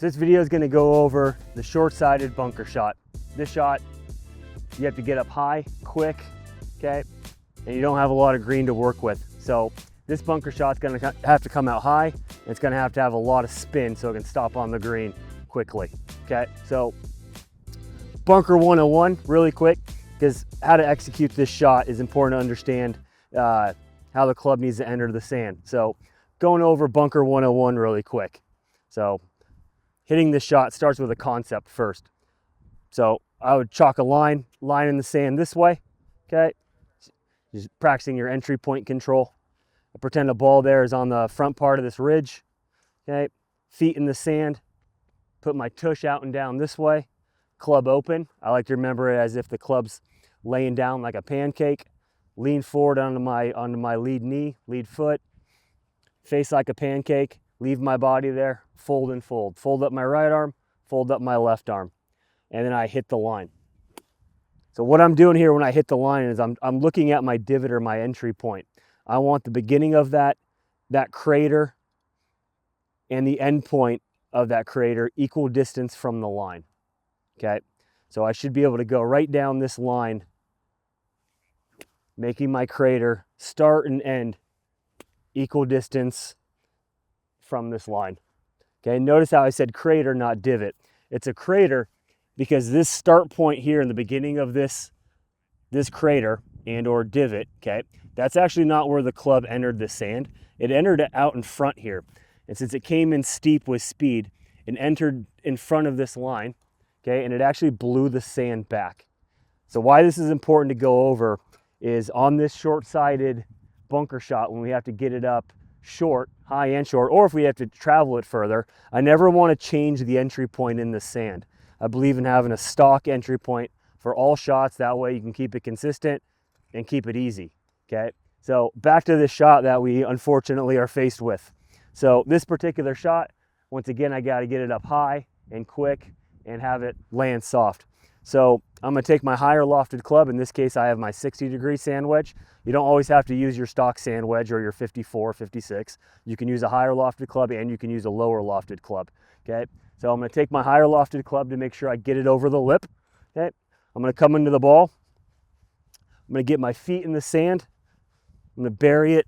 So this video is going to go over the short-sided bunker shot. This shot, you have to get up high, quick, okay? And you don't have a lot of green to work with. So this bunker shot's going to have to come out high, and it's going to have a lot of spin so it can stop on the green quickly, okay? So bunker 101, really quick, because how to execute this shot is important to understand how the club needs to enter the sand. So going over bunker 101 really quick. So hitting this shot starts with a concept first. So I would chalk a line in the sand this way, okay? Just practicing your entry point control. I pretend a ball there is on the front part of this ridge, okay? Feet in the sand, put my tush out and down this way, club open. I like to remember it as if the club's laying down like a pancake. Lean forward onto my lead knee, lead foot, face like a pancake, leave my body there, fold and fold. Fold up my right arm, fold up my left arm, and then I hit the line. So what I'm doing here when I hit the line is I'm looking at my divot or my entry point. I want the beginning of that crater and the end point of that crater equal distance from the line, okay? So I should be able to go right down this line, making my crater start and end equal distance from this line. Okay, notice how I said crater, not divot. It's a crater because this start point here in the beginning of this crater and or divot, okay, that's actually not where the club entered the sand. It entered it out in front here. And since it came in steep with speed, it entered in front of this line, okay, and it actually blew the sand back. So why this is important to go over is on this short-sided bunker shot, when we have to get it up short, high and short, or if we have to travel it further, I never want to change the entry point in the sand. I believe in having a stock entry point for all shots. That way you can keep it consistent and keep it easy, okay? So back to this shot that we unfortunately are faced with. So this particular shot, once again, I got to get it up high and quick and have it land soft. So I'm going to take my higher lofted club. In this case, I have my 60-degree sand wedge. You don't always have to use your stock sand wedge or your 54, 56. You can use a higher lofted club and you can use a lower lofted club, okay? So I'm going to take my higher lofted club to make sure I get it over the lip, okay? I'm going to come into the ball. I'm going to get my feet in the sand. I'm going to bury it,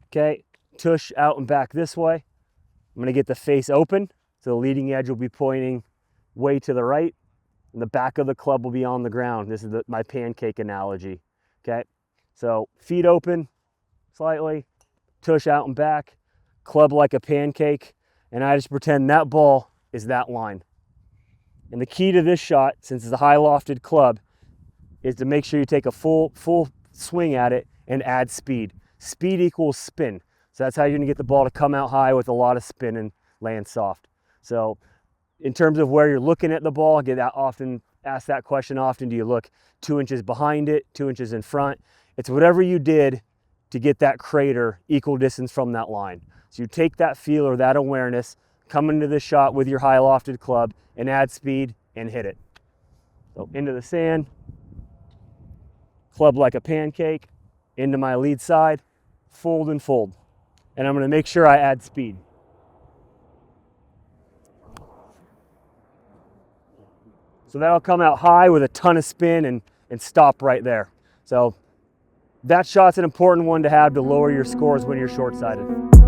okay? Tush out and back this way. I'm going to get the face open, so the leading edge will be pointing way to the right, and the back of the club will be on the ground. This is my pancake analogy, okay? So feet open slightly, tush out and back, club like a pancake, and I just pretend that ball is that line. And the key to this shot, since it's a high lofted club, is to make sure you take a full swing at it and add speed. Speed equals spin. So that's how you're gonna get the ball to come out high with a lot of spin and land soft. So in terms of where you're looking at the ball, I get asked that question often. Do you look 2 inches behind it, 2 inches in front? It's whatever you did to get that crater equal distance from that line. So you take that feel or that awareness, come into the shot with your high lofted club and add speed and hit it. So into the sand, club like a pancake, into my lead side, fold and fold. And I'm going to make sure I add speed. So that'll come out high with a ton of spin and stop right there. So that shot's an important one to have to lower your scores when you're short-sided.